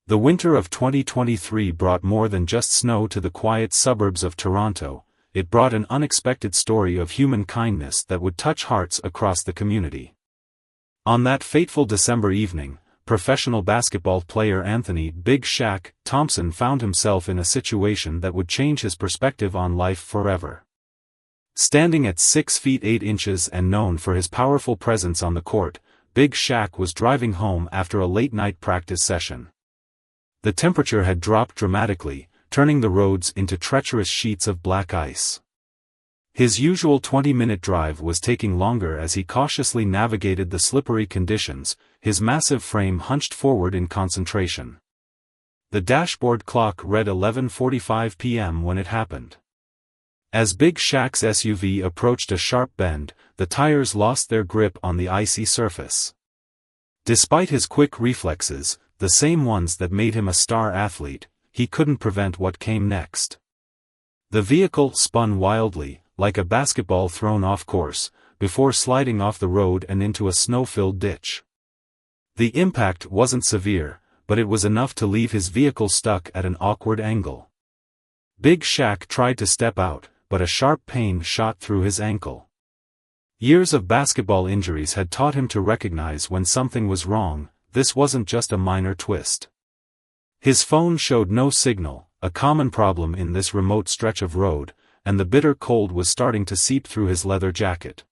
The winter of 2023 brought more than just snow to the quiet suburbs of Toronto. It brought an unexpected story of human kindness that would touch hearts across the community. On that fateful December evening, professional basketball player Anthony "Big Shaq" Thompson found himself in a situation that would change his perspective on life forever. Standing at 6 feet 8 inches and known for his powerful presence on the court, Big Shaq was driving home after a late-night practice session. The temperature had dropped dramatically, turning the roads into treacherous sheets of black ice. His usual 20-minute drive was taking longer as he cautiously navigated the slippery conditions, his massive frame hunched forward in concentration. The dashboard clock read 11:45 p.m. when it happened. As Big Shaq's SUV approached a sharp bend, the tires lost their grip on the icy surface. Despite his quick reflexes, the same ones that made him a star athlete, he couldn't prevent what came next. The vehicle spun wildly, like a basketball thrown off course, before sliding off the road and into a snow-filled ditch. The impact wasn't severe, but it was enough to leave his vehicle stuck at an awkward angle. Big Shaq tried to step out, but a sharp pain shot through his ankle. Years of basketball injuries had taught him to recognize when something was wrong. This wasn't just a minor twist. His phone showed no signal, a common problem in this remote stretch of road, and the bitter cold was starting to seep through his leather jacket.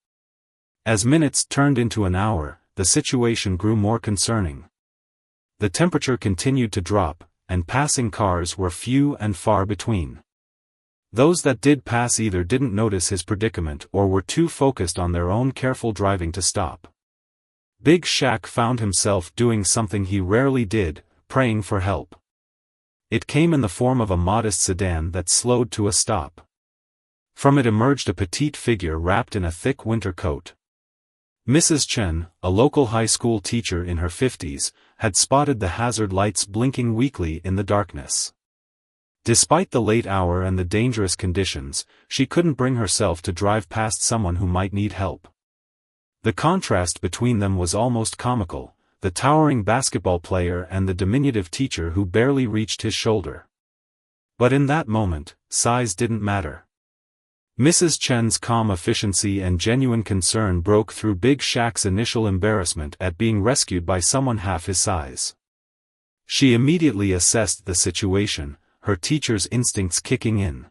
As minutes turned into an hour, the situation grew more concerning. The temperature continued to drop, and passing cars were few and far between. Those that did pass either didn't notice his predicament or were too focused on their own careful driving to stop. Big Shaq found himself doing something he rarely did, praying for help. It came in the form of a modest sedan that slowed to a stop. From it emerged a petite figure wrapped in a thick winter coat. Mrs. Chen, a local high school teacher in her 50s, had spotted the hazard lights blinking weakly in the darkness. Despite the late hour and the dangerous conditions, she couldn't bring herself to drive past someone who might need help. The contrast between them was almost comical, the towering basketball player and the diminutive teacher who barely reached his shoulder. But in that moment, size didn't matter. Mrs. Chen's calm efficiency and genuine concern broke through Big Shaq's initial embarrassment at being rescued by someone half his size. She immediately assessed the situation, her teacher's instincts kicking in.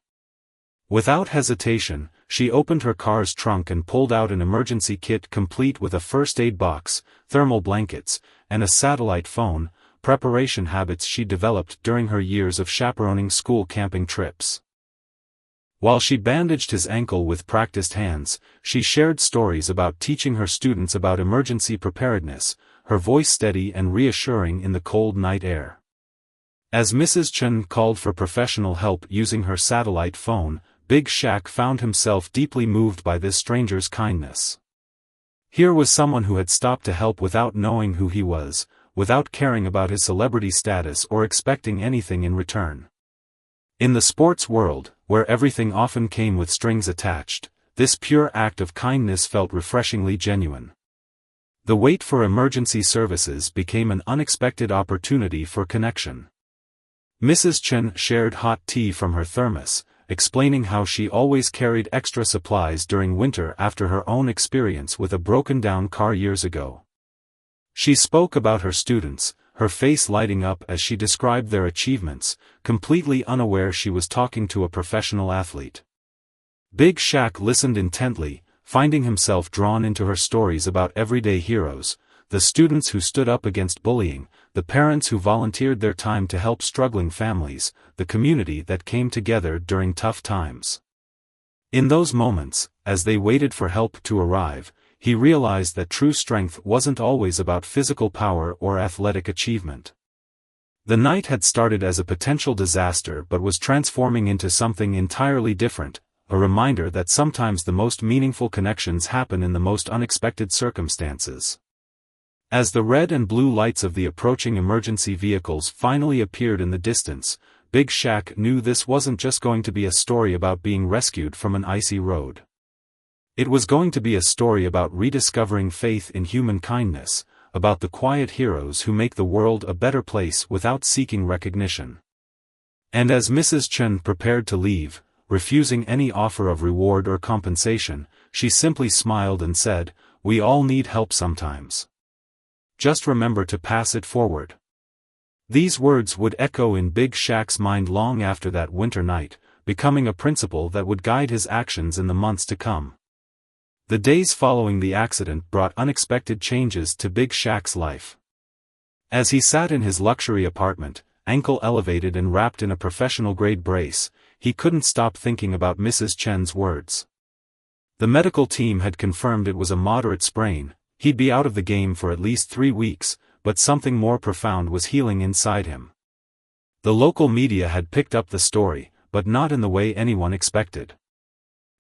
Without hesitation, she opened her car's trunk and pulled out an emergency kit complete with a first aid box, thermal blankets, and a satellite phone, preparation habits she developed during her years of chaperoning school camping trips. While she bandaged his ankle with practiced hands, she shared stories about teaching her students about emergency preparedness, her voice steady and reassuring in the cold night air. As Mrs. Chen called for professional help using her satellite phone, Big Shaq found himself deeply moved by this stranger's kindness. Here was someone who had stopped to help without knowing who he was, without caring about his celebrity status or expecting anything in return. In the sports world, where everything often came with strings attached, this pure act of kindness felt refreshingly genuine. The wait for emergency services became an unexpected opportunity for connection. Mrs. Chen shared hot tea from her thermos, explaining how she always carried extra supplies during winter after her own experience with a broken-down car years ago. She spoke about her students, her face lighting up as she described their achievements, completely unaware she was talking to a professional athlete. Big Shaq listened intently, finding himself drawn into her stories about everyday heroes, the students who stood up against bullying, the parents who volunteered their time to help struggling families, the community that came together during tough times. In those moments, as they waited for help to arrive, he realized that true strength wasn't always about physical power or athletic achievement. The night had started as a potential disaster but was transforming into something entirely different, a reminder that sometimes the most meaningful connections happen in the most unexpected circumstances. As the red and blue lights of the approaching emergency vehicles finally appeared in the distance, Big Shaq knew this wasn't just going to be a story about being rescued from an icy road. It was going to be a story about rediscovering faith in human kindness, about the quiet heroes who make the world a better place without seeking recognition. And as Mrs. Chen prepared to leave, refusing any offer of reward or compensation, she simply smiled and said, "We all need help sometimes. Just remember to pass it forward." These words would echo in Big Shaq's mind long after that winter night, becoming a principle that would guide his actions in the months to come. The days following the accident brought unexpected changes to Big Shaq's life. As he sat in his luxury apartment, ankle elevated and wrapped in a professional-grade brace, he couldn't stop thinking about Mrs. Chen's words. The medical team had confirmed it was a moderate sprain. He'd be out of the game for at least 3 weeks, but something more profound was healing inside him. The local media had picked up the story, but not in the way anyone expected.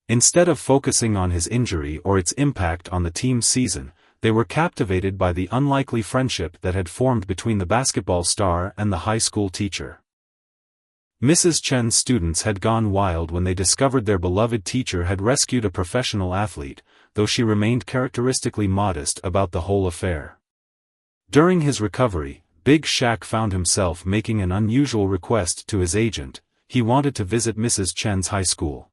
Instead of focusing on his injury or its impact on the team's season, they were captivated by the unlikely friendship that had formed between the basketball star and the high school teacher. Mrs. Chen's students had gone wild when they discovered their beloved teacher had rescued a professional athlete, though she remained characteristically modest about the whole affair. During his recovery, Big Shaq found himself making an unusual request to his agent. He wanted to visit Mrs. Chen's high school.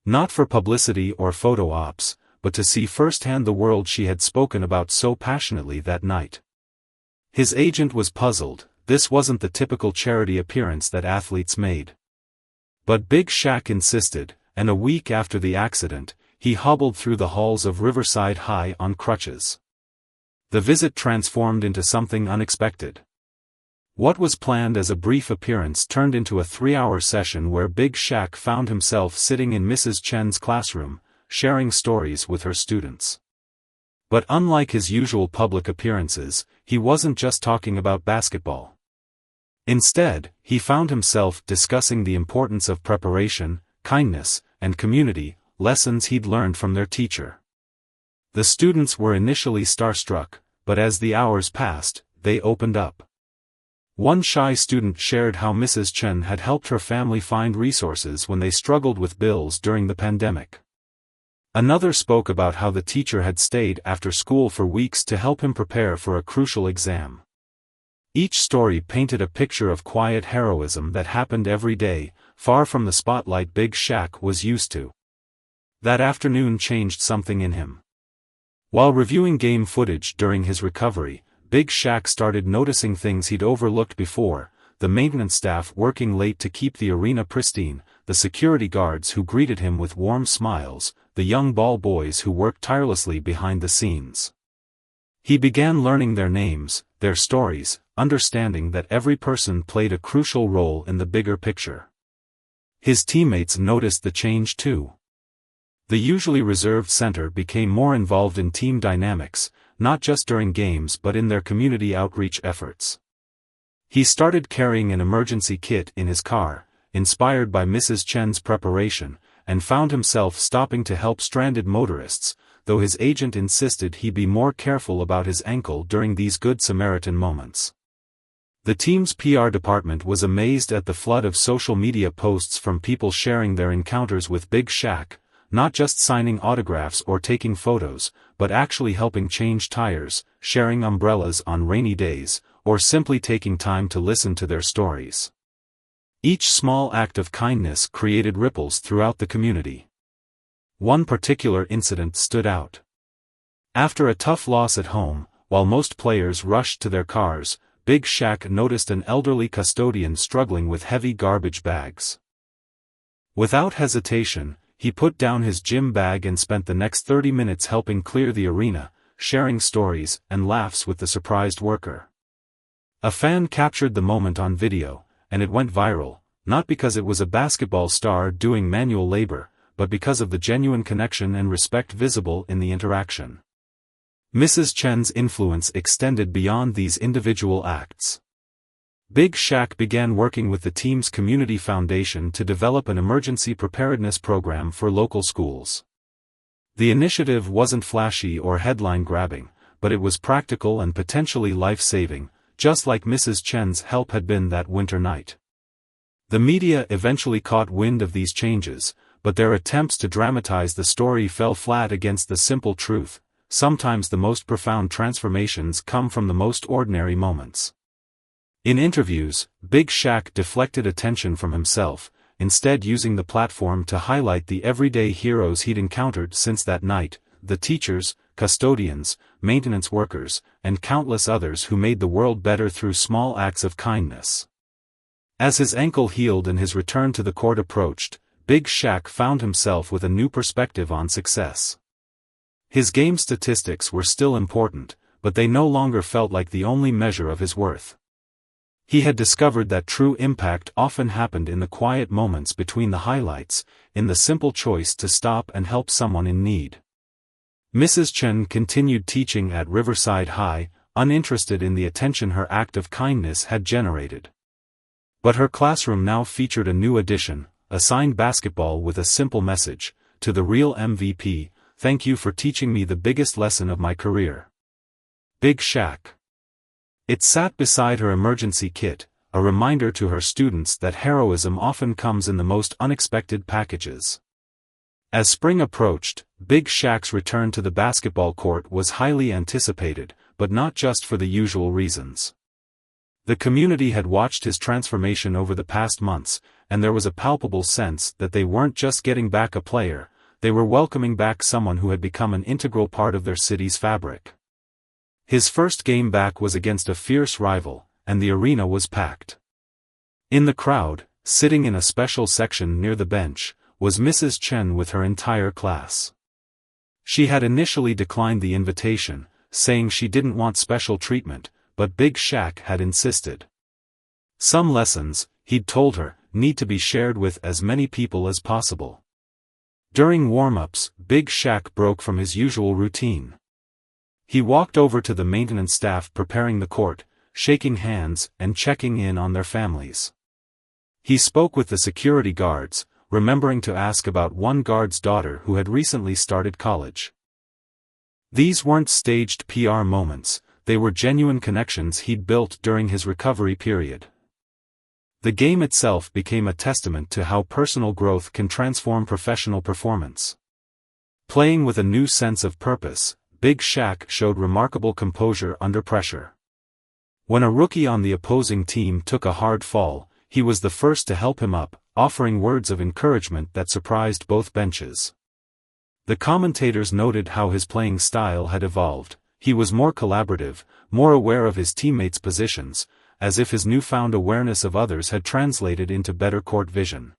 Not for publicity or photo ops, but to see firsthand the world she had spoken about so passionately that night. His agent was puzzled. This wasn't the typical charity appearance that athletes made. But Big Shaq insisted, and a week after the accident, he hobbled through the halls of Riverside High on crutches. The visit transformed into something unexpected. What was planned as a brief appearance turned into a 3-hour session where Big Shaq found himself sitting in Mrs. Chen's classroom, sharing stories with her students. But unlike his usual public appearances, he wasn't just talking about basketball. Instead, he found himself discussing the importance of preparation, kindness, and community, lessons he'd learned from their teacher. The students were initially starstruck, but as the hours passed, they opened up. One shy student shared how Mrs. Chen had helped her family find resources when they struggled with bills during the pandemic. Another spoke about how the teacher had stayed after school for weeks to help him prepare for a crucial exam. Each story painted a picture of quiet heroism that happened every day, far from the spotlight Big Shaq was used to. That afternoon changed something in him. While reviewing game footage during his recovery, Big Shaq started noticing things he'd overlooked before: the maintenance staff working late to keep the arena pristine, the security guards who greeted him with warm smiles, the young ball boys who worked tirelessly behind the scenes. He began learning their names, their stories, understanding that every person played a crucial role in the bigger picture. His teammates noticed the change too. The usually reserved center became more involved in team dynamics, not just during games but in their community outreach efforts. He started carrying an emergency kit in his car, inspired by Mrs. Chen's preparation, and found himself stopping to help stranded motorists, though his agent insisted he be more careful about his ankle during these Good Samaritan moments. The team's PR department was amazed at the flood of social media posts from people sharing their encounters with Big Shaq, not just signing autographs or taking photos, but actually helping change tires, sharing umbrellas on rainy days, or simply taking time to listen to their stories. Each small act of kindness created ripples throughout the community. One particular incident stood out. After a tough loss at home, while most players rushed to their cars, Big Shaq noticed an elderly custodian struggling with heavy garbage bags. Without hesitation, he put down his gym bag and spent the next 30 minutes helping clear the arena, sharing stories and laughs with the surprised worker. A fan captured the moment on video, and it went viral, not because it was a basketball star doing manual labor, but because of the genuine connection and respect visible in the interaction. Mrs. Chen's influence extended beyond these individual acts. Big Shaq began working with the team's community foundation to develop an emergency preparedness program for local schools. The initiative wasn't flashy or headline-grabbing, but it was practical and potentially life-saving, just like Mrs. Chen's help had been that winter night. The media eventually caught wind of these changes, but their attempts to dramatize the story fell flat against the simple truth: sometimes the most profound transformations come from the most ordinary moments. In interviews, Big Shaq deflected attention from himself, instead using the platform to highlight the everyday heroes he'd encountered since that night, the teachers, custodians, maintenance workers, and countless others who made the world better through small acts of kindness. As his ankle healed and his return to the court approached, Big Shaq found himself with a new perspective on success. His game statistics were still important, but they no longer felt like the only measure of his worth. He had discovered that true impact often happened in the quiet moments between the highlights, in the simple choice to stop and help someone in need. Mrs. Chen continued teaching at Riverside High, uninterested in the attention her act of kindness had generated. But her classroom now featured a new addition, a signed basketball with a simple message, "To the real MVP, thank you for teaching me the biggest lesson of my career. Big Shaq." It sat beside her emergency kit, a reminder to her students that heroism often comes in the most unexpected packages. As spring approached, Big Shaq's return to the basketball court was highly anticipated, but not just for the usual reasons. The community had watched his transformation over the past months, and there was a palpable sense that they weren't just getting back a player, they were welcoming back someone who had become an integral part of their city's fabric. His first game back was against a fierce rival, and the arena was packed. In the crowd, sitting in a special section near the bench, was Mrs. Chen with her entire class. She had initially declined the invitation, saying she didn't want special treatment, but Big Shaq had insisted. Some lessons, he'd told her, need to be shared with as many people as possible. During warm-ups, Big Shaq broke from his usual routine. He walked over to the maintenance staff preparing the court, shaking hands and checking in on their families. He spoke with the security guards, remembering to ask about one guard's daughter who had recently started college. These weren't staged PR moments, they were genuine connections he'd built during his recovery period. The game itself became a testament to how personal growth can transform professional performance. Playing with a new sense of purpose, Big Shaq showed remarkable composure under pressure. When a rookie on the opposing team took a hard fall, he was the first to help him up, offering words of encouragement that surprised both benches. The commentators noted how his playing style had evolved. He was more collaborative, more aware of his teammates' positions, as if his newfound awareness of others had translated into better court vision.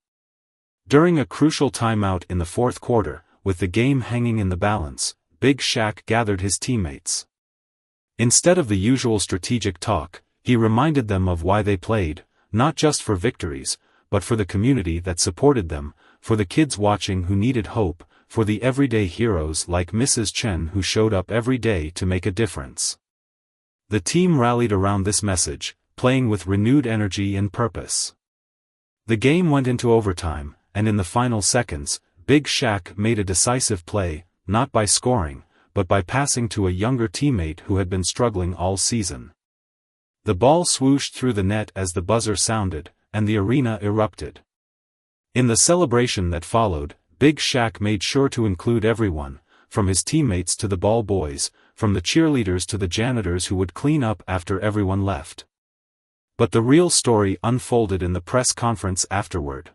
During a crucial timeout in the fourth quarter, with the game hanging in the balance, Big Shaq gathered his teammates. Instead of the usual strategic talk, he reminded them of why they played, not just for victories, but for the community that supported them, for the kids watching who needed hope, for the everyday heroes like Mrs. Chen who showed up every day to make a difference. The team rallied around this message, playing with renewed energy and purpose. The game went into overtime, and in the final seconds, Big Shaq made a decisive play, not by scoring, but by passing to a younger teammate who had been struggling all season. The ball swooshed through the net as the buzzer sounded, and the arena erupted. In the celebration that followed, Big Shaq made sure to include everyone, from his teammates to the ball boys, from the cheerleaders to the janitors who would clean up after everyone left. But the real story unfolded in the press conference afterward.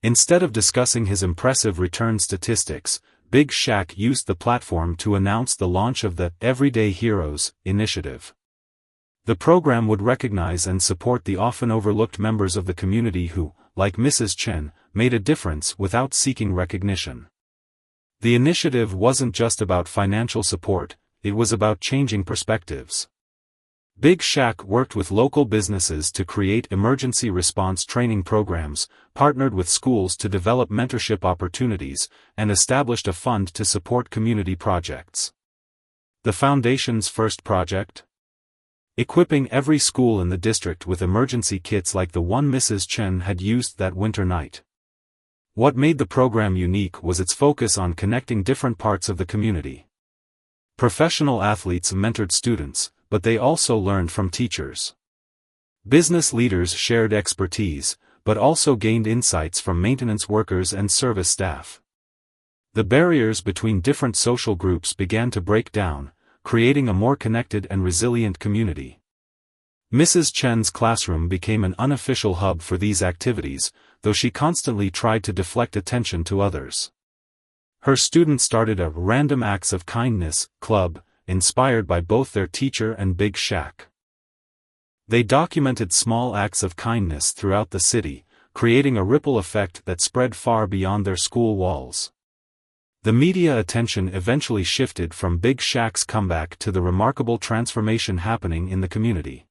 Instead of discussing his impressive return statistics, Big Shaq used the platform to announce the launch of the Everyday Heroes initiative. The program would recognize and support the often overlooked members of the community who, like Mrs. Chen, made a difference without seeking recognition. The initiative wasn't just about financial support, it was about changing perspectives. Big Shaq worked with local businesses to create emergency response training programs, partnered with schools to develop mentorship opportunities, and established a fund to support community projects. The foundation's first project? Equipping every school in the district with emergency kits like the one Mrs. Chen had used that winter night. What made the program unique was its focus on connecting different parts of the community. Professional athletes mentored students, but they also learned from teachers. Business leaders shared expertise, but also gained insights from maintenance workers and service staff. The barriers between different social groups began to break down, creating a more connected and resilient community. Mrs. Chen's classroom became an unofficial hub for these activities, though she constantly tried to deflect attention to others. Her students started a Random Acts of Kindness club, inspired by both their teacher and Big Shaq. They documented small acts of kindness throughout the city, creating a ripple effect that spread far beyond their school walls. The media attention eventually shifted from Big Shaq's comeback to the remarkable transformation happening in the community.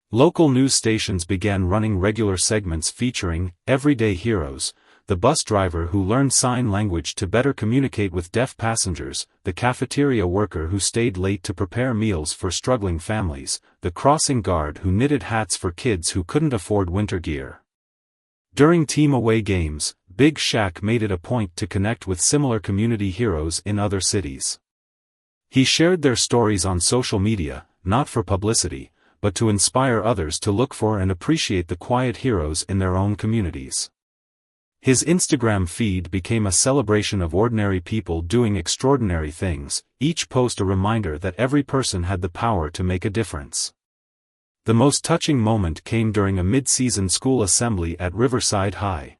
Local news stations began running regular segments featuring everyday heroes, the bus driver who learned sign language to better communicate with deaf passengers, the cafeteria worker who stayed late to prepare meals for struggling families, the crossing guard who knitted hats for kids who couldn't afford winter gear. During team away games, Big Shaq made it a point to connect with similar community heroes in other cities. He shared their stories on social media, not for publicity, but to inspire others to look for and appreciate the quiet heroes in their own communities. His Instagram feed became a celebration of ordinary people doing extraordinary things, each post a reminder that every person had the power to make a difference. The most touching moment came during a mid-season school assembly at Riverside High.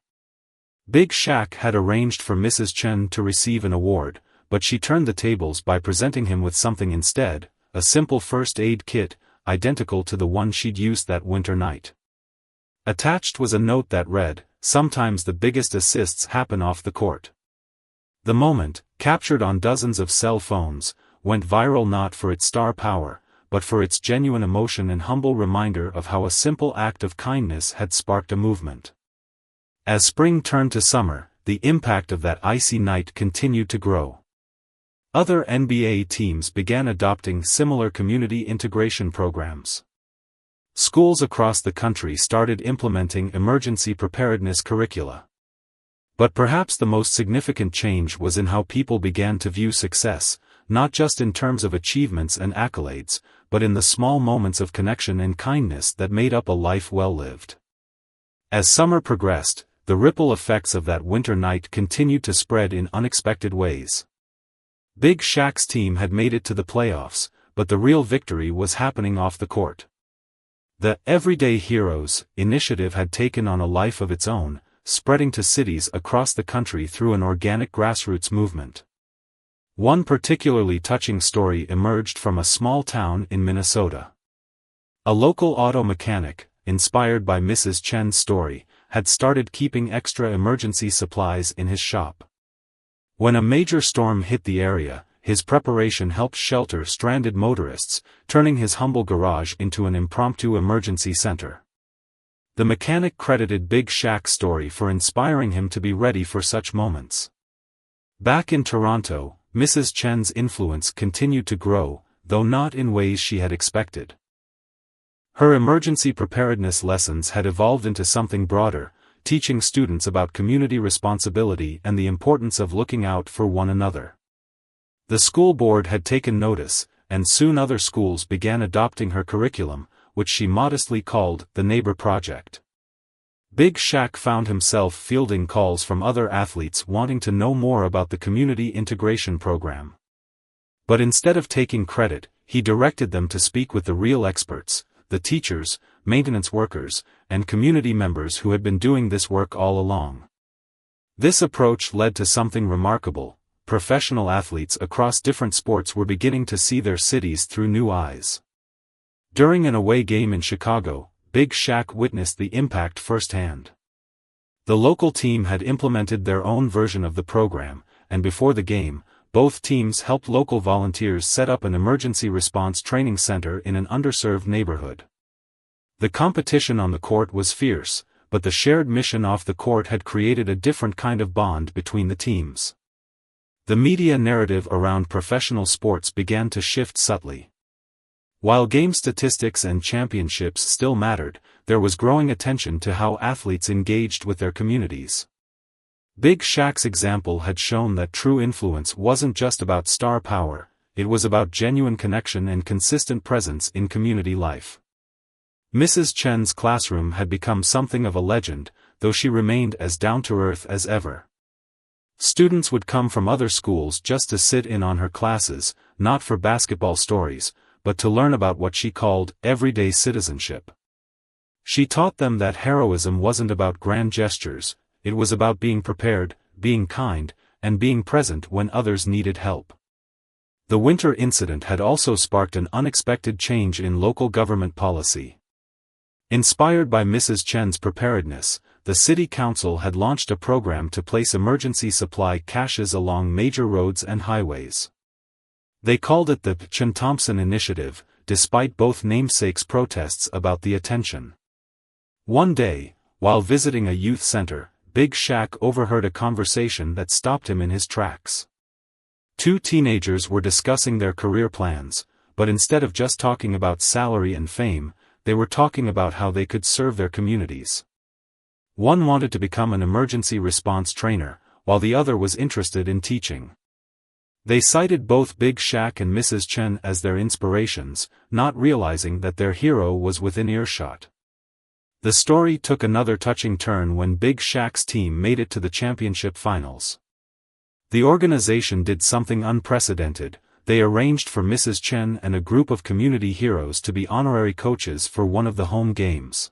Big Shaq had arranged for Mrs. Chen to receive an award, but she turned the tables by presenting him with something instead, a simple first aid kit, identical to the one she'd used that winter night. Attached was a note that read, "Sometimes the biggest assists happen off the court." The moment, captured on dozens of cell phones, went viral not for its star power, but for its genuine emotion and humble reminder of how a simple act of kindness had sparked a movement. As spring turned to summer, the impact of that icy night continued to grow. Other NBA teams began adopting similar community integration programs. Schools across the country started implementing emergency preparedness curricula. But perhaps the most significant change was in how people began to view success, not just in terms of achievements and accolades, but in the small moments of connection and kindness that made up a life well lived. As summer progressed, the ripple effects of that winter night continued to spread in unexpected ways. Big Shaq's team had made it to the playoffs, but the real victory was happening off the court. The Everyday Heroes initiative had taken on a life of its own, spreading to cities across the country through an organic grassroots movement. One particularly touching story emerged from a small town in Minnesota. A local auto mechanic, inspired by Mrs. Chen's story, had started keeping extra emergency supplies in his shop. When a major storm hit the area, his preparation helped shelter stranded motorists, turning his humble garage into an impromptu emergency center. The mechanic credited Big Shaq's story for inspiring him to be ready for such moments. Back in Toronto, Mrs. Chen's influence continued to grow, though not in ways she had expected. Her emergency preparedness lessons had evolved into something broader, teaching students about community responsibility and the importance of looking out for one another. The school board had taken notice, and soon other schools began adopting her curriculum, which she modestly called the Neighbor Project. Big Shaq found himself fielding calls from other athletes wanting to know more about the community integration program. But instead of taking credit, he directed them to speak with the real experts, the teachers, maintenance workers, and community members who had been doing this work all along. This approach led to something remarkable. Professional athletes across different sports were beginning to see their cities through new eyes. During an away game in Chicago, Big Shaq witnessed the impact firsthand. The local team had implemented their own version of the program, and before the game, both teams helped local volunteers set up an emergency response training center in an underserved neighborhood. The competition on the court was fierce, but the shared mission off the court had created a different kind of bond between the teams. The media narrative around professional sports began to shift subtly. While game statistics and championships still mattered, there was growing attention to how athletes engaged with their communities. Big Shaq's example had shown that true influence wasn't just about star power, it was about genuine connection and consistent presence in community life. Mrs. Chen's classroom had become something of a legend, though she remained as down-to-earth as ever. Students would come from other schools just to sit in on her classes, not for basketball stories, but to learn about what she called everyday citizenship. She taught them that heroism wasn't about grand gestures, it was about being prepared, being kind, and being present when others needed help. The winter incident had also sparked an unexpected change in local government policy. Inspired by Mrs. Chen's preparedness, the city council had launched a program to place emergency supply caches along major roads and highways. They called it the Chen-Thompson Initiative, despite both namesakes' protests about the attention. One day, while visiting a youth center, Big Shaq overheard a conversation that stopped him in his tracks. Two teenagers were discussing their career plans, but instead of just talking about salary and fame, they were talking about how they could serve their communities. One wanted to become an emergency response trainer, while the other was interested in teaching. They cited both Big Shaq and Mrs. Chen as their inspirations, not realizing that their hero was within earshot. The story took another touching turn when Big Shaq's team made it to the championship finals. The organization did something unprecedented. They arranged for Mrs. Chen and a group of community heroes to be honorary coaches for one of the home games.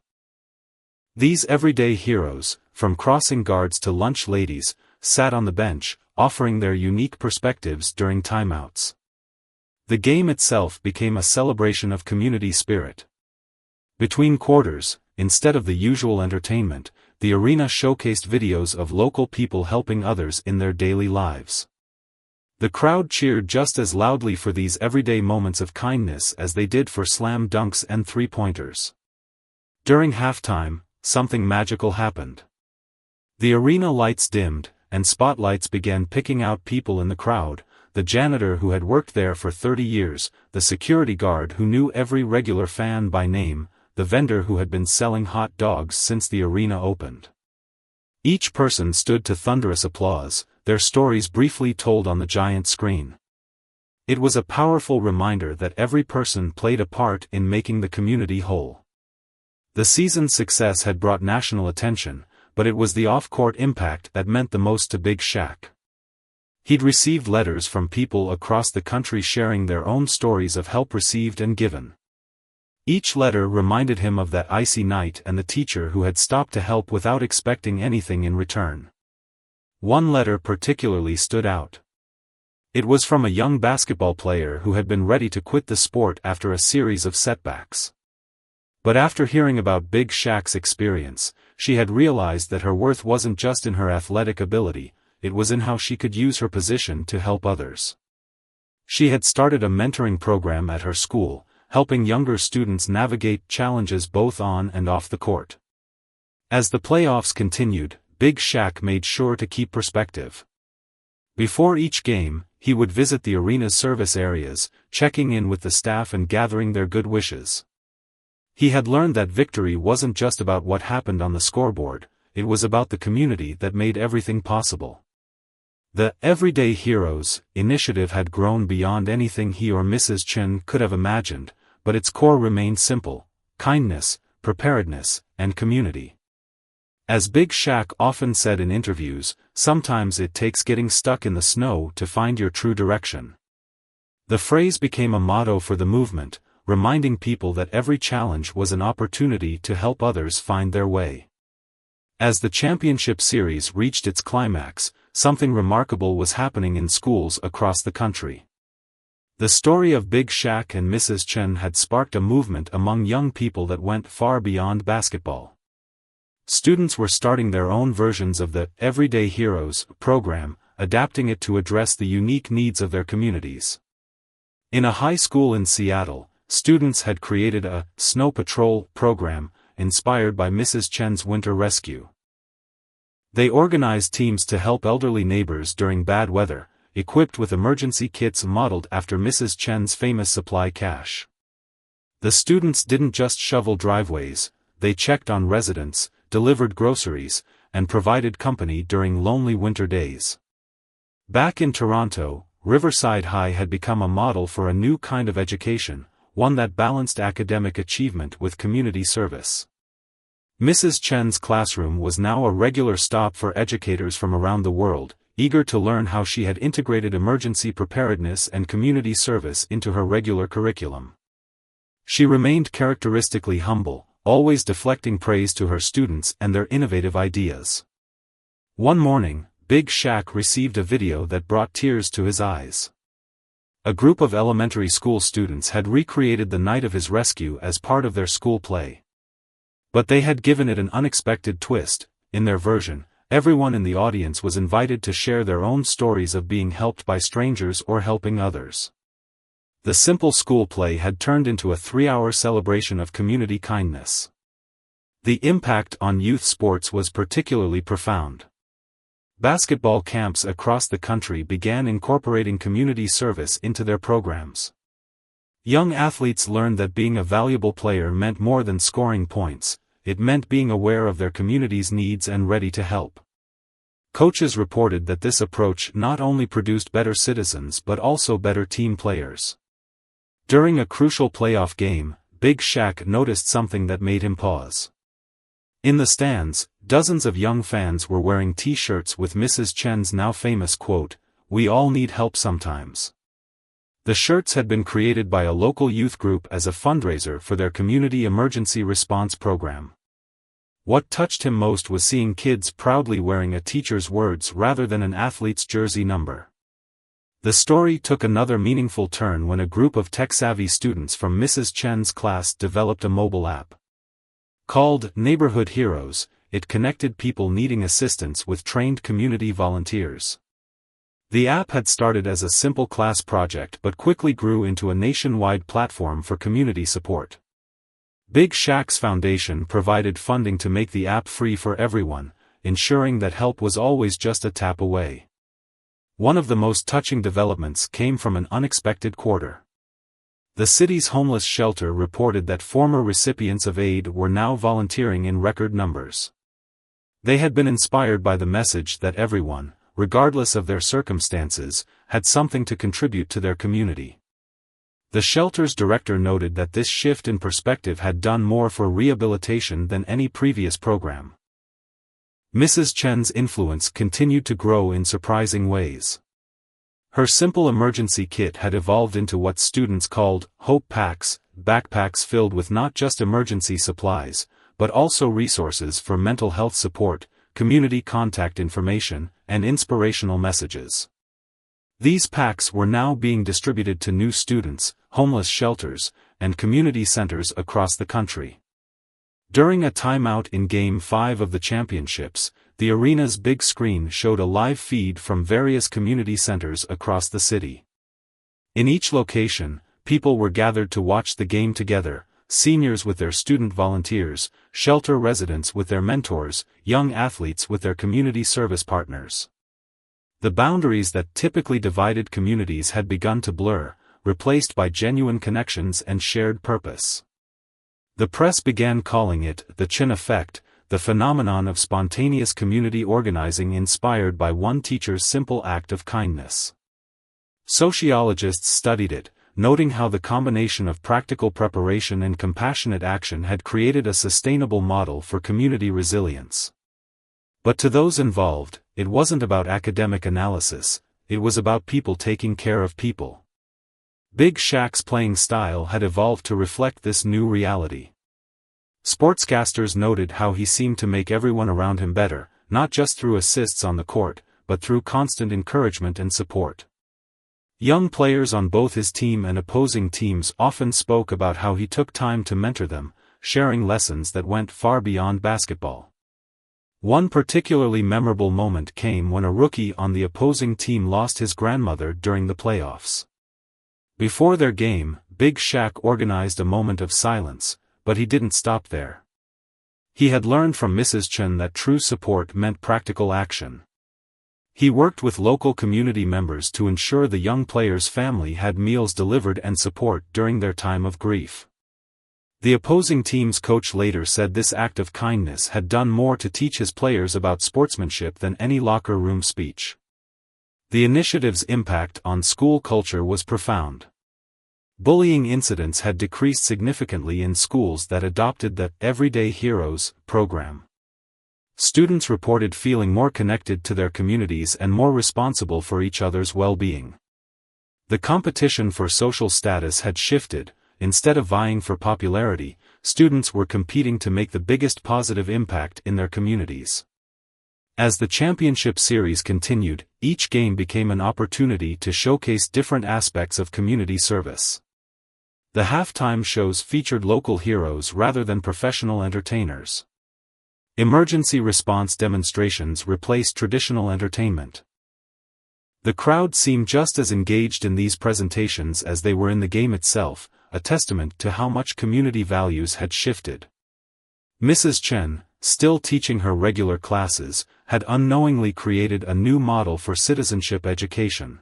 These everyday heroes, from crossing guards to lunch ladies, sat on the bench, offering their unique perspectives during timeouts. The game itself became a celebration of community spirit. Between quarters, instead of the usual entertainment, the arena showcased videos of local people helping others in their daily lives. The crowd cheered just as loudly for these everyday moments of kindness as they did for slam dunks and three-pointers. During halftime, something magical happened. The arena lights dimmed, and spotlights began picking out people in the crowd: the janitor who had worked there for 30 years, the security guard who knew every regular fan by name, the vendor who had been selling hot dogs since the arena opened. Each person stood to thunderous applause, their stories briefly told on the giant screen. It was a powerful reminder that every person played a part in making the community whole. The season's success had brought national attention, but it was the off-court impact that meant the most to Big Shaq. He'd received letters from people across the country sharing their own stories of help received and given. Each letter reminded him of that icy night and the teacher who had stopped to help without expecting anything in return. One letter particularly stood out. It was from a young basketball player who had been ready to quit the sport after a series of setbacks. But after hearing about Big Shaq's experience, she had realized that her worth wasn't just in her athletic ability, it was in how she could use her position to help others. She had started a mentoring program at her school, helping younger students navigate challenges both on and off the court. As the playoffs continued, Big Shaq made sure to keep perspective. Before each game, he would visit the arena's service areas, checking in with the staff and gathering their good wishes. He had learned that victory wasn't just about what happened on the scoreboard, it was about the community that made everything possible. The Everyday Heroes initiative had grown beyond anything he or Mrs. Chen could have imagined, but its core remained simple: kindness, preparedness, and community. As Big Shaq often said in interviews, sometimes it takes getting stuck in the snow to find your true direction. The phrase became a motto for the movement, reminding people that every challenge was an opportunity to help others find their way. As the championship series reached its climax, something remarkable was happening in schools across the country. The story of Big Shaq and Mrs. Chen had sparked a movement among young people that went far beyond basketball. Students were starting their own versions of the Everyday Heroes program, adapting it to address the unique needs of their communities. In a high school in Seattle, students had created a Snow Patrol program, inspired by Mrs. Chen's winter rescue. They organized teams to help elderly neighbors during bad weather, equipped with emergency kits modeled after Mrs. Chen's famous supply cache. The students didn't just shovel driveways, they checked on residents, delivered groceries, and provided company during lonely winter days. Back in Toronto, Riverside High had become a model for a new kind of education, one that balanced academic achievement with community service. Mrs. Chen's classroom was now a regular stop for educators from around the world, eager to learn how she had integrated emergency preparedness and community service into her regular curriculum. She remained characteristically humble, always deflecting praise to her students and their innovative ideas. One morning, Big Shaq received a video that brought tears to his eyes. A group of elementary school students had recreated the night of his rescue as part of their school play. But they had given it an unexpected twist. In their version, everyone in the audience was invited to share their own stories of being helped by strangers or helping others. The simple school play had turned into a 3-hour celebration of community kindness. The impact on youth sports was particularly profound. Basketball camps across the country began incorporating community service into their programs. Young athletes learned that being a valuable player meant more than scoring points. It meant being aware of their community's needs and ready to help. Coaches reported that this approach not only produced better citizens but also better team players. During a crucial playoff game, Big Shaq noticed something that made him pause. In the stands, dozens of young fans were wearing T-shirts with Mrs. Chen's now famous quote, "We all need help sometimes." The shirts had been created by a local youth group as a fundraiser for their community emergency response program. What touched him most was seeing kids proudly wearing a teacher's words rather than an athlete's jersey number. The story took another meaningful turn when a group of tech-savvy students from Mrs. Chen's class developed a mobile app. Called Neighborhood Heroes, it connected people needing assistance with trained community volunteers. The app had started as a simple class project but quickly grew into a nationwide platform for community support. Big Shaq's foundation provided funding to make the app free for everyone, ensuring that help was always just a tap away. One of the most touching developments came from an unexpected quarter. The city's homeless shelter reported that former recipients of aid were now volunteering in record numbers. They had been inspired by the message that everyone, regardless of their circumstances, had something to contribute to their community. The shelter's director noted that this shift in perspective had done more for rehabilitation than any previous program. Mrs. Chen's influence continued to grow in surprising ways. Her simple emergency kit had evolved into what students called hope packs, backpacks filled with not just emergency supplies, but also resources for mental health support, community contact information, and inspirational messages. These packs were now being distributed to new students, homeless shelters, and community centers across the country. During a timeout in Game 5 of the championships, the arena's big screen showed a live feed from various community centers across the city. In each location, people were gathered to watch the game together, seniors with their student volunteers, shelter residents with their mentors, young athletes with their community service partners. The boundaries that typically divided communities had begun to blur, replaced by genuine connections and shared purpose. The press began calling it the Chen Effect, the phenomenon of spontaneous community organizing inspired by one teacher's simple act of kindness. Sociologists studied it, noting how the combination of practical preparation and compassionate action had created a sustainable model for community resilience. But to those involved, it wasn't about academic analysis, it was about people taking care of people. Big Shaq's playing style had evolved to reflect this new reality. Sportscasters noted how he seemed to make everyone around him better, not just through assists on the court, but through constant encouragement and support. Young players on both his team and opposing teams often spoke about how he took time to mentor them, sharing lessons that went far beyond basketball. One particularly memorable moment came when a rookie on the opposing team lost his grandmother during the playoffs. Before their game, Big Shaq organized a moment of silence, but he didn't stop there. He had learned from Mrs. Chen that true support meant practical action. He worked with local community members to ensure the young player's family had meals delivered and support during their time of grief. The opposing team's coach later said this act of kindness had done more to teach his players about sportsmanship than any locker room speech. The initiative's impact on school culture was profound. Bullying incidents had decreased significantly in schools that adopted the Everyday Heroes program. Students reported feeling more connected to their communities and more responsible for each other's well-being. The competition for social status had shifted. Instead of vying for popularity, students were competing to make the biggest positive impact in their communities. As the championship series continued, each game became an opportunity to showcase different aspects of community service. The halftime shows featured local heroes rather than professional entertainers. Emergency response demonstrations replaced traditional entertainment. The crowd seemed just as engaged in these presentations as they were in the game itself, a testament to how much community values had shifted. Mrs. Chen, still teaching her regular classes, had unknowingly created a new model for citizenship education.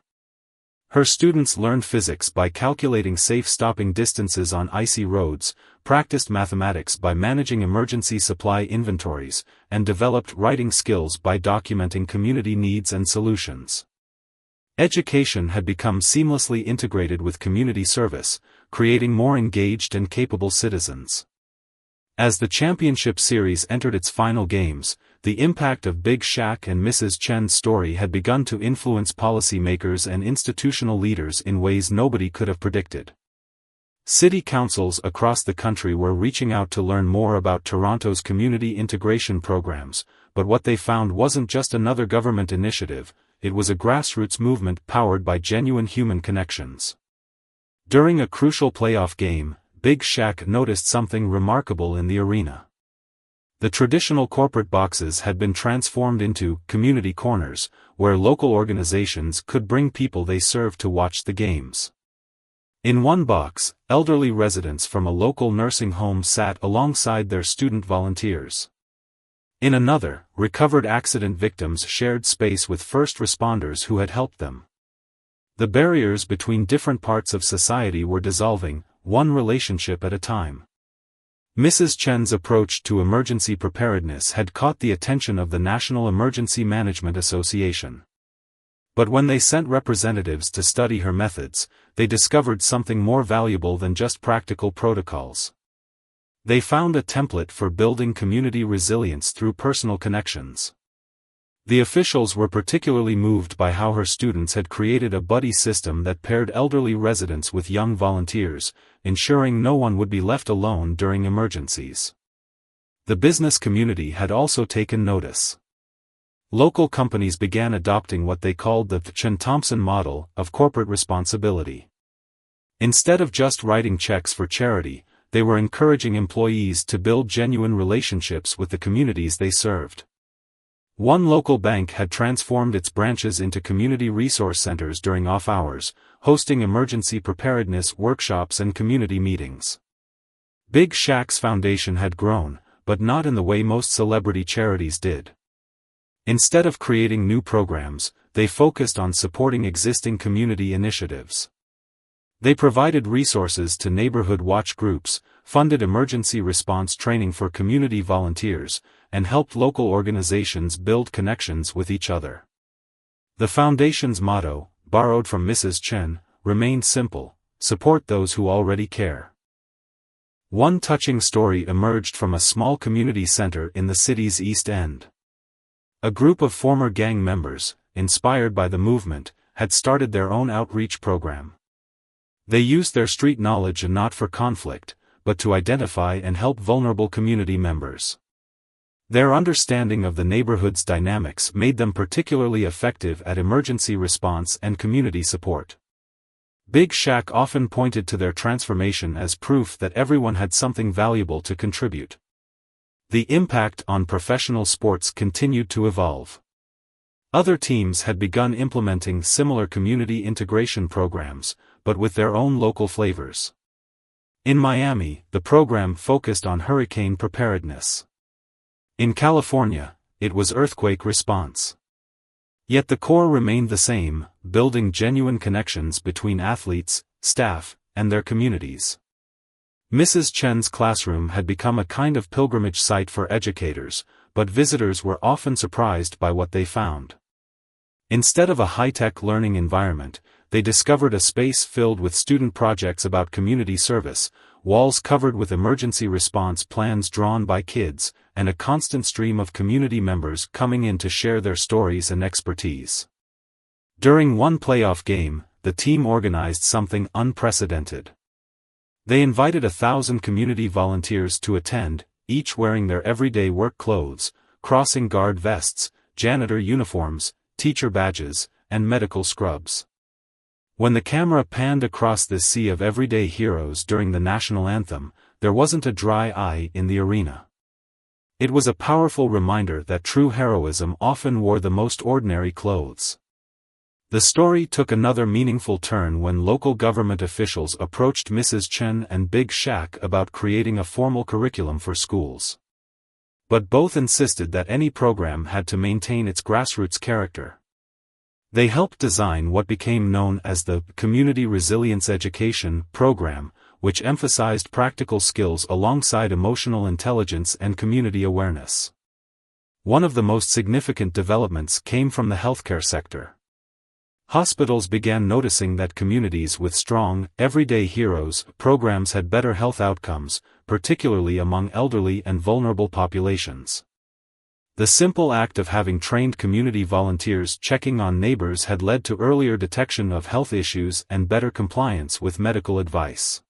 Her students learned physics by calculating safe stopping distances on icy roads, practiced mathematics by managing emergency supply inventories, and developed writing skills by documenting community needs and solutions. Education had become seamlessly integrated with community service, creating more engaged and capable citizens. As the championship series entered its final games, the impact of Big Shaq and Mrs. Chen's story had begun to influence policymakers and institutional leaders in ways nobody could have predicted. City councils across the country were reaching out to learn more about Toronto's community integration programs, but what they found wasn't just another government initiative, it was a grassroots movement powered by genuine human connections. During a crucial playoff game, Big Shaq noticed something remarkable in the arena. The traditional corporate boxes had been transformed into community corners, where local organizations could bring people they served to watch the games. In one box, elderly residents from a local nursing home sat alongside their student volunteers. In another, recovered accident victims shared space with first responders who had helped them. The barriers between different parts of society were dissolving, one relationship at a time. Mrs. Chen's approach to emergency preparedness had caught the attention of the National Emergency Management Association. But when they sent representatives to study her methods, they discovered something more valuable than just practical protocols. They found a template for building community resilience through personal connections. The officials were particularly moved by how her students had created a buddy system that paired elderly residents with young volunteers, ensuring no one would be left alone during emergencies. The business community had also taken notice. Local companies began adopting what they called the Chen-Thompson model of corporate responsibility. Instead of just writing checks for charity, they were encouraging employees to build genuine relationships with the communities they served. One local bank had transformed its branches into community resource centers during off hours, hosting emergency preparedness workshops and community meetings. Big Shaq's foundation had grown, but not in the way most celebrity charities did. Instead of creating new programs, they focused on supporting existing community initiatives. They provided resources to neighborhood watch groups, funded emergency response training for community volunteers, and helped local organizations build connections with each other. The foundation's motto, borrowed from Mrs. Chen, remained simple: support those who already care. One touching story emerged from a small community center in the city's East End. A group of former gang members, inspired by the movement, had started their own outreach program. They used their street knowledge not for conflict, but to identify and help vulnerable community members. Their understanding of the neighborhood's dynamics made them particularly effective at emergency response and community support. Big Shaq often pointed to their transformation as proof that everyone had something valuable to contribute. The impact on professional sports continued to evolve. Other teams had begun implementing similar community integration programs, but with their own local flavors. In Miami, the program focused on hurricane preparedness. In California, it was earthquake response. Yet the core remained the same, building genuine connections between athletes, staff, and their communities. Mrs. Chen's classroom had become a kind of pilgrimage site for educators, but visitors were often surprised by what they found. Instead of a high-tech learning environment, they discovered a space filled with student projects about community service, walls covered with emergency response plans drawn by kids, and a constant stream of community members coming in to share their stories and expertise. During one playoff game, the team organized something unprecedented. They invited 1,000 community volunteers to attend, each wearing their everyday work clothes, crossing guard vests, janitor uniforms, teacher badges, and medical scrubs. When the camera panned across this sea of everyday heroes during the national anthem, there wasn't a dry eye in the arena. It was a powerful reminder that true heroism often wore the most ordinary clothes. The story took another meaningful turn when local government officials approached Mrs. Chen and Big Shaq about creating a formal curriculum for schools. But both insisted that any program had to maintain its grassroots character. They helped design what became known as the Community Resilience Education program, which emphasized practical skills alongside emotional intelligence and community awareness. One of the most significant developments came from the healthcare sector. Hospitals began noticing that communities with strong, everyday heroes programs had better health outcomes, particularly among elderly and vulnerable populations. The simple act of having trained community volunteers checking on neighbors had led to earlier detection of health issues and better compliance with medical advice.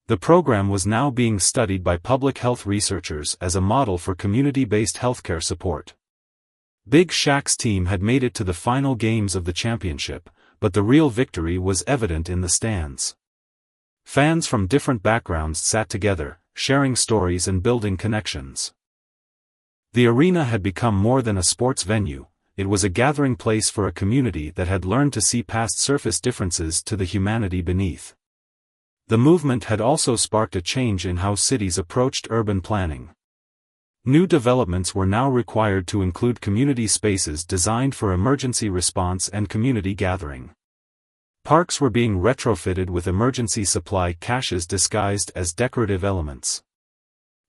The program was now being studied by public health researchers as a model for community-based healthcare support. Big Shaq's team had made it to the final games of the championship, but the real victory was evident in the stands. Fans from different backgrounds sat together, sharing stories and building connections. The arena had become more than a sports venue, it was a gathering place for a community that had learned to see past surface differences to the humanity beneath. The movement had also sparked a change in how cities approached urban planning. New developments were now required to include community spaces designed for emergency response and community gathering. Parks were being retrofitted with emergency supply caches disguised as decorative elements.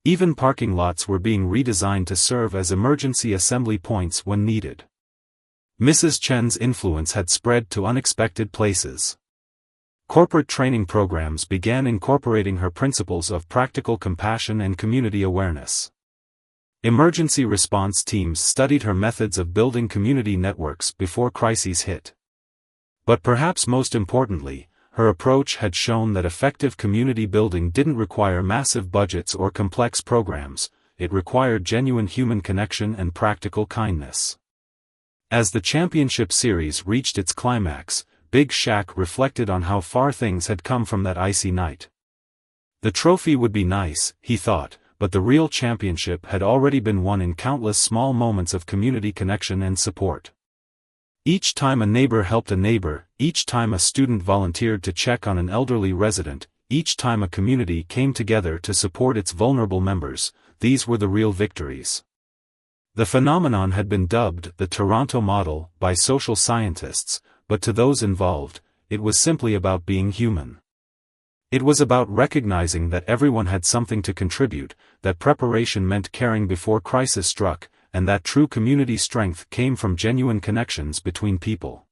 Even parking lots were being redesigned to serve as emergency assembly points when needed. Mrs. Chen's influence had spread to unexpected places. Corporate training programs began incorporating her principles of practical compassion and community awareness. Emergency response teams studied her methods of building community networks before crises hit. But perhaps most importantly, her approach had shown that effective community building didn't require massive budgets or complex programs, it required genuine human connection and practical kindness. As the championship series reached its climax, Big Shaq reflected on how far things had come from that icy night. The trophy would be nice, he thought, but the real championship had already been won in countless small moments of community connection and support. Each time a neighbor helped a neighbor, each time a student volunteered to check on an elderly resident, each time a community came together to support its vulnerable members, these were the real victories. The phenomenon had been dubbed the Toronto model by social scientists, but to those involved, it was simply about being human. It was about recognizing that everyone had something to contribute, that preparation meant caring before crisis struck, and that true community strength came from genuine connections between people.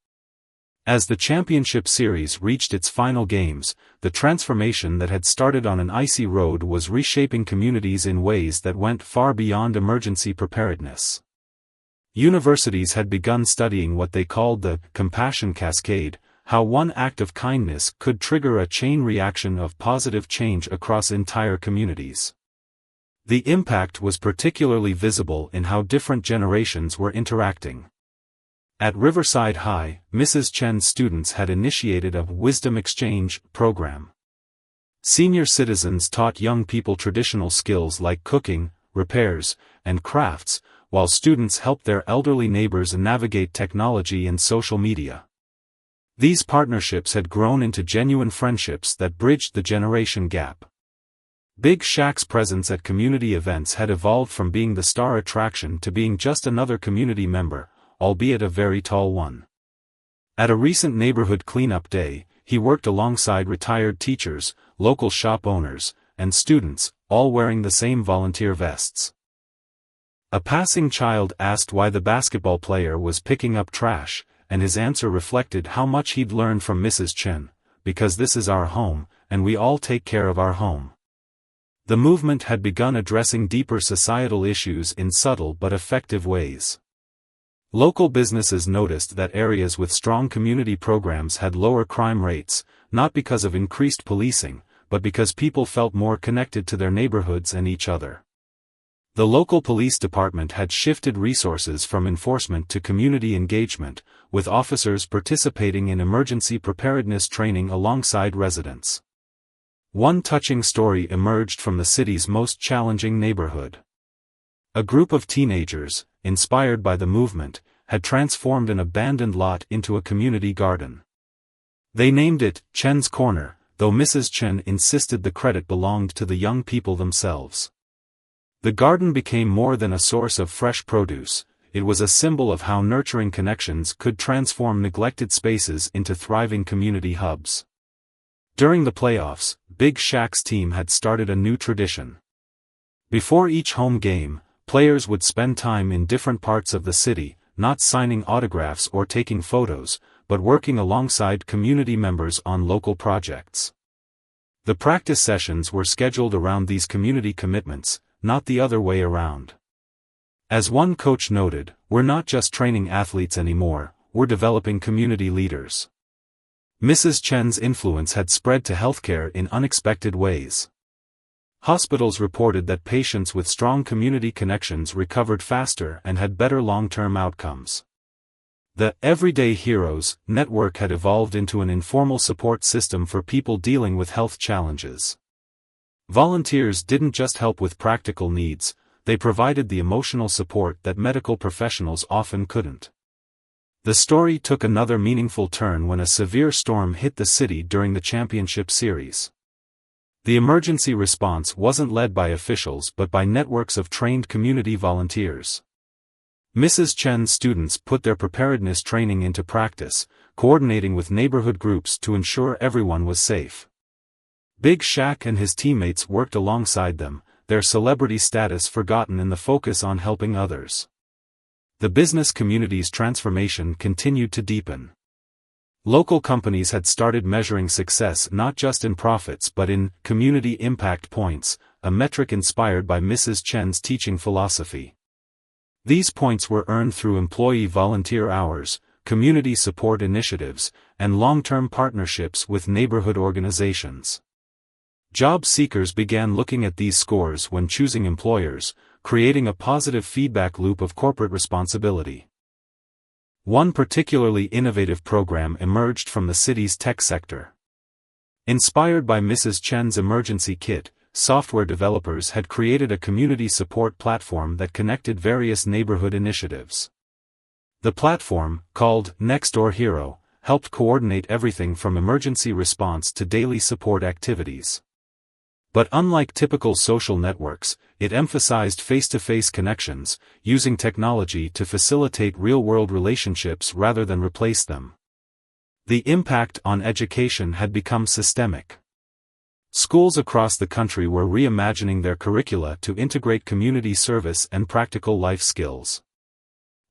As the championship series reached its final games, the transformation that had started on an icy road was reshaping communities in ways that went far beyond emergency preparedness. Universities had begun studying what they called the compassion cascade, how one act of kindness could trigger a chain reaction of positive change across entire communities. The impact was particularly visible in how different generations were interacting. At Riverside High, Mrs. Chen's students had initiated a wisdom exchange program. Senior citizens taught young people traditional skills like cooking, repairs, and crafts, while students helped their elderly neighbors navigate technology and social media. These partnerships had grown into genuine friendships that bridged the generation gap. Big Shaq's presence at community events had evolved from being the star attraction to being just another community member, albeit a very tall one. At a recent neighborhood cleanup day, he worked alongside retired teachers, local shop owners, and students, all wearing the same volunteer vests. A passing child asked why the basketball player was picking up trash, and his answer reflected how much he'd learned from Mrs. Chen, because this is our home, and we all take care of our home. The movement had begun addressing deeper societal issues in subtle but effective ways. Local businesses noticed that areas with strong community programs had lower crime rates, not because of increased policing, but because people felt more connected to their neighborhoods and each other. The local police department had shifted resources from enforcement to community engagement, with officers participating in emergency preparedness training alongside residents. One touching story emerged from the city's most challenging neighborhood. A group of teenagers, inspired by the movement, had transformed an abandoned lot into a community garden. They named it Chen's Corner, though Mrs. Chen insisted the credit belonged to the young people themselves. The garden became more than a source of fresh produce, it was a symbol of how nurturing connections could transform neglected spaces into thriving community hubs. During the playoffs, Big Shaq's team had started a new tradition. Before each home game, players would spend time in different parts of the city, not signing autographs or taking photos, but working alongside community members on local projects. The practice sessions were scheduled around these community commitments, not the other way around. As one coach noted, "We're not just training athletes anymore, we're developing community leaders." Mrs. Chen's influence had spread to healthcare in unexpected ways. Hospitals reported that patients with strong community connections recovered faster and had better long-term outcomes. The Everyday Heroes network had evolved into an informal support system for people dealing with health challenges. Volunteers didn't just help with practical needs, they provided the emotional support that medical professionals often couldn't. The story took another meaningful turn when a severe storm hit the city during the championship series. The emergency response wasn't led by officials but by networks of trained community volunteers. Mrs. Chen's students put their preparedness training into practice, coordinating with neighborhood groups to ensure everyone was safe. Big Shaq and his teammates worked alongside them, their celebrity status forgotten in the focus on helping others. The business community's transformation continued to deepen. Local companies had started measuring success not just in profits but in community impact points, a metric inspired by Mrs. Chen's teaching philosophy. These points were earned through employee volunteer hours, community support initiatives, and long-term partnerships with neighborhood organizations. Job seekers began looking at these scores when choosing employers, creating a positive feedback loop of corporate responsibility. One particularly innovative program emerged from the city's tech sector. Inspired by Mrs. Chen's emergency kit, software developers had created a community support platform that connected various neighborhood initiatives. The platform, called Nextdoor Hero, helped coordinate everything from emergency response to daily support activities. But unlike typical social networks, it emphasized face-to-face connections, using technology to facilitate real-world relationships rather than replace them. The impact on education had become systemic. Schools across the country were reimagining their curricula to integrate community service and practical life skills.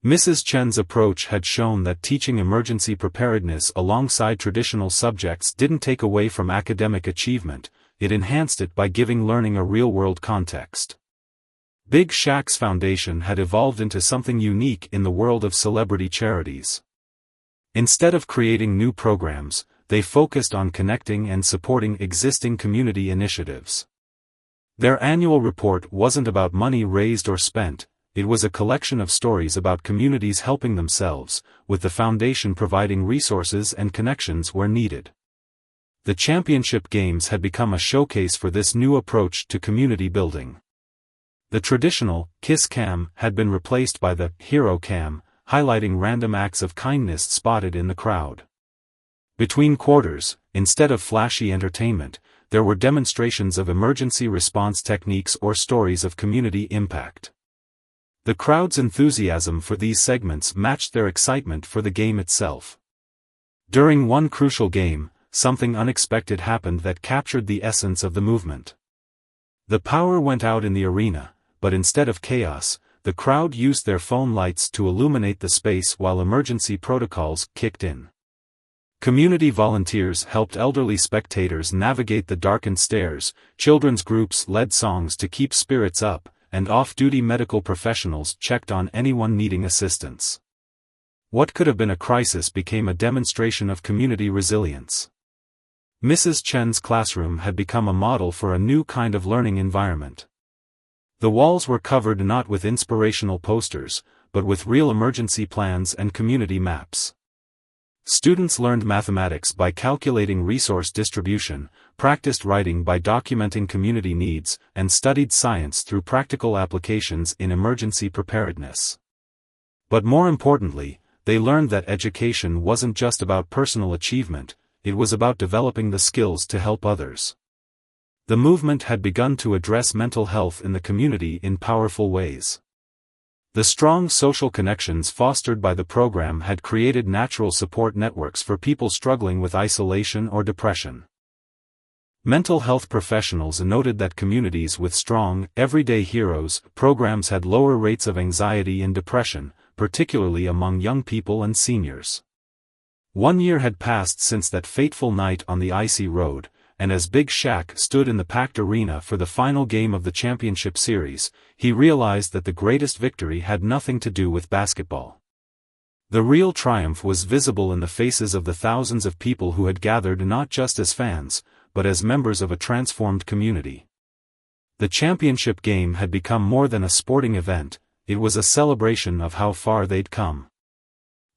Mrs. Chen's approach had shown that teaching emergency preparedness alongside traditional subjects didn't take away from academic achievement, it enhanced it by giving learning a real-world context. Big Shaq's foundation had evolved into something unique in the world of celebrity charities. Instead of creating new programs, they focused on connecting and supporting existing community initiatives. Their annual report wasn't about money raised or spent, it was a collection of stories about communities helping themselves, with the foundation providing resources and connections where needed. The championship games had become a showcase for this new approach to community building. The traditional kiss cam had been replaced by the hero cam, highlighting random acts of kindness spotted in the crowd. Between quarters, instead of flashy entertainment, there were demonstrations of emergency response techniques or stories of community impact. The crowd's enthusiasm for these segments matched their excitement for the game itself. During one crucial game, something unexpected happened that captured the essence of the movement. The power went out in the arena, but instead of chaos, the crowd used their phone lights to illuminate the space while emergency protocols kicked in. Community volunteers helped elderly spectators navigate the darkened stairs, children's groups led songs to keep spirits up, and off-duty medical professionals checked on anyone needing assistance. What could have been a crisis became a demonstration of community resilience. Mrs. Chen's classroom had become a model for a new kind of learning environment. The walls were covered not with inspirational posters, but with real emergency plans and community maps. Students learned mathematics by calculating resource distribution, practiced writing by documenting community needs, and studied science through practical applications in emergency preparedness. But more importantly, they learned that education wasn't just about personal achievement, it was about developing the skills to help others. The movement had begun to address mental health in the community in powerful ways. The strong social connections fostered by the program had created natural support networks for people struggling with isolation or depression. Mental health professionals noted that communities with strong, everyday heroes programs had lower rates of anxiety and depression, particularly among young people and seniors. 1 year had passed since that fateful night on the icy road, and as Big Shaq stood in the packed arena for the final game of the championship series, he realized that the greatest victory had nothing to do with basketball. The real triumph was visible in the faces of the thousands of people who had gathered not just as fans, but as members of a transformed community. The championship game had become more than a sporting event, it was a celebration of how far they'd come.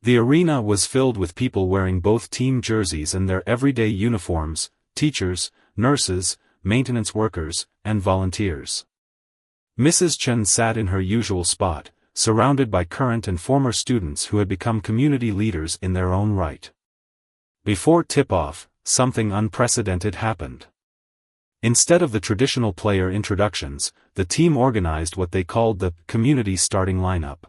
The arena was filled with people wearing both team jerseys and their everyday uniforms, teachers, nurses, maintenance workers, and volunteers. Mrs. Chen sat in her usual spot, surrounded by current and former students who had become community leaders in their own right. Before tip-off, something unprecedented happened. Instead of the traditional player introductions, the team organized what they called the community starting lineup.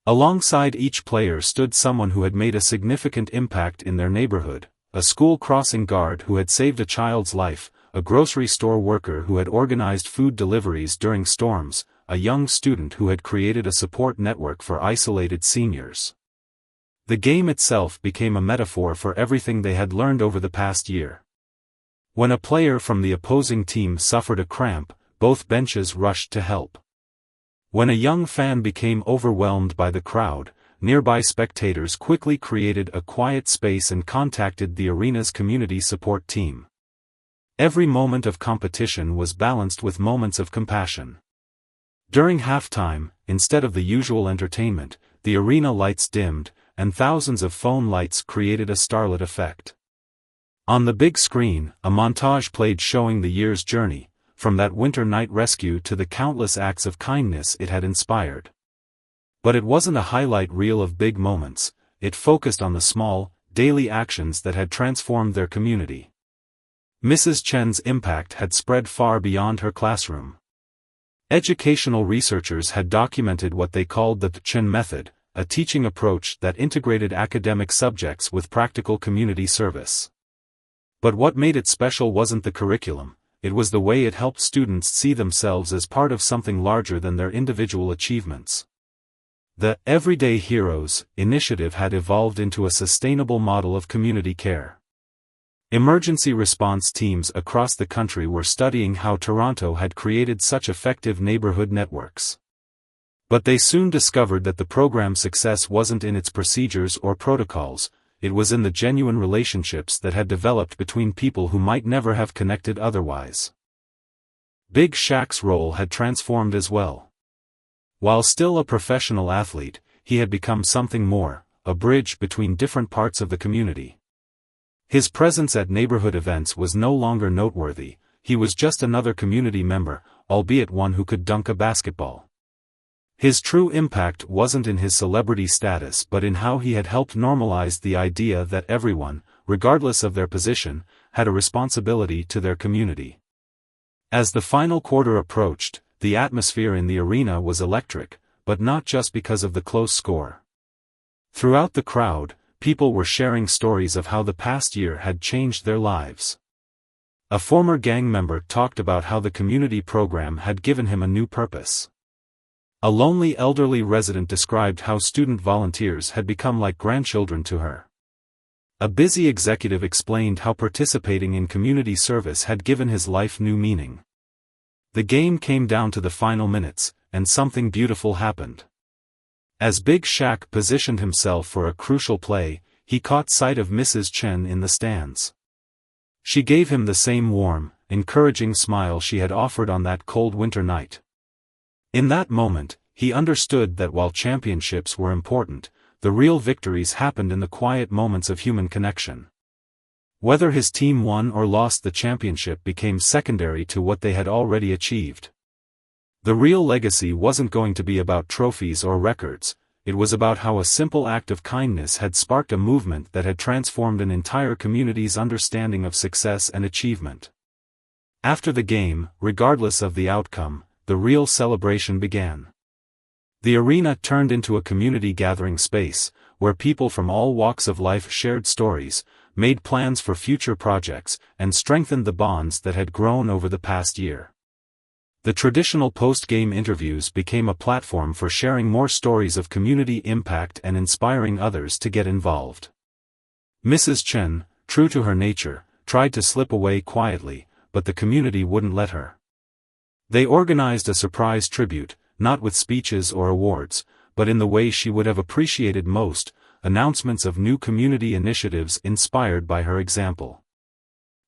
Alongside each player stood someone who had made a significant impact in their neighborhood, a school crossing guard who had saved a child's life, a grocery store worker who had organized food deliveries during storms, a young student who had created a support network for isolated seniors. The game itself became a metaphor for everything they had learned over the past year. When a player from the opposing team suffered a cramp, both benches rushed to help. When a young fan became overwhelmed by the crowd, nearby spectators quickly created a quiet space and contacted the arena's community support team. Every moment of competition was balanced with moments of compassion. During halftime, instead of the usual entertainment, the arena lights dimmed, and thousands of phone lights created a starlit effect. On the big screen, a montage played showing the year's journey, from that winter night rescue to the countless acts of kindness it had inspired. But it wasn't a highlight reel of big moments, it focused on the small, daily actions that had transformed their community. Mrs. Chen's impact had spread far beyond her classroom. Educational researchers had documented what they called the Chen method, a teaching approach that integrated academic subjects with practical community service. But what made it special wasn't the curriculum, it was the way it helped students see themselves as part of something larger than their individual achievements. The Everyday Heroes initiative had evolved into a sustainable model of community care. Emergency response teams across the country were studying how Toronto had created such effective neighborhood networks. But they soon discovered that the program's success wasn't in its procedures or protocols, it was in the genuine relationships that had developed between people who might never have connected otherwise. Big Shaq's role had transformed as well. While still a professional athlete, he had become something more, a bridge between different parts of the community. His presence at neighborhood events was no longer noteworthy, he was just another community member, albeit one who could dunk a basketball. His true impact wasn't in his celebrity status but in how he had helped normalize the idea that everyone, regardless of their position, had a responsibility to their community. As the final quarter approached, the atmosphere in the arena was electric, but not just because of the close score. Throughout the crowd, people were sharing stories of how the past year had changed their lives. A former gang member talked about how the community program had given him a new purpose. A lonely elderly resident described how student volunteers had become like grandchildren to her. A busy executive explained how participating in community service had given his life new meaning. The game came down to the final minutes, and something beautiful happened. As Big Shaq positioned himself for a crucial play, he caught sight of Mrs. Chen in the stands. She gave him the same warm, encouraging smile she had offered on that cold winter night. In that moment, he understood that while championships were important, the real victories happened in the quiet moments of human connection. Whether his team won or lost the championship became secondary to what they had already achieved. The real legacy wasn't going to be about trophies or records, it was about how a simple act of kindness had sparked a movement that had transformed an entire community's understanding of success and achievement. After the game, regardless of the outcome, the real celebration began. The arena turned into a community gathering space, where people from all walks of life shared stories, made plans for future projects, and strengthened the bonds that had grown over the past year. The traditional post-game interviews became a platform for sharing more stories of community impact and inspiring others to get involved. Mrs. Chen, true to her nature, tried to slip away quietly, but the community wouldn't let her. They organized a surprise tribute, not with speeches or awards, but in the way she would have appreciated most, announcements of new community initiatives inspired by her example.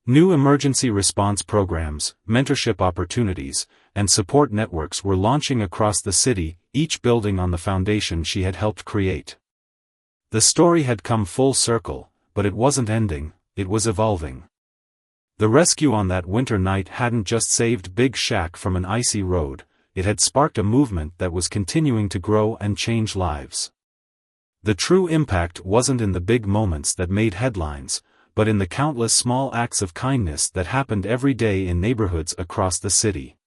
New emergency response programs, mentorship opportunities, and support networks were launching across the city, each building on the foundation she had helped create. The story had come full circle, but it wasn't ending, it was evolving. The rescue on that winter night hadn't just saved Big Shaq from an icy road, it had sparked a movement that was continuing to grow and change lives. The true impact wasn't in the big moments that made headlines, but in the countless small acts of kindness that happened every day in neighborhoods across the city.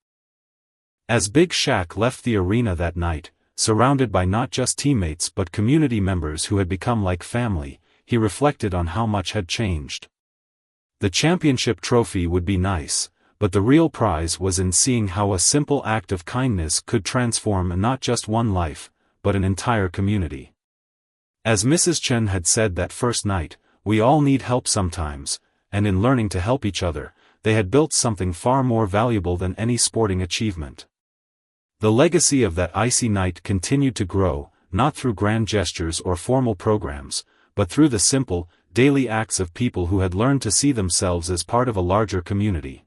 As Big Shaq left the arena that night, surrounded by not just teammates but community members who had become like family, he reflected on how much had changed. The championship trophy would be nice, but the real prize was in seeing how a simple act of kindness could transform not just one life, but an entire community. As Mrs. Chen had said that first night, we all need help sometimes, and in learning to help each other, they had built something far more valuable than any sporting achievement. The legacy of that icy night continued to grow, not through grand gestures or formal programs, but through the simple, daily acts of people who had learned to see themselves as part of a larger community.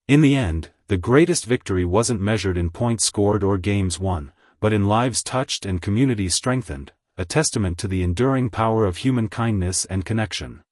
In the end, the greatest victory wasn't measured in points scored or games won, but in lives touched and communities strengthened, a testament to the enduring power of human kindness and connection.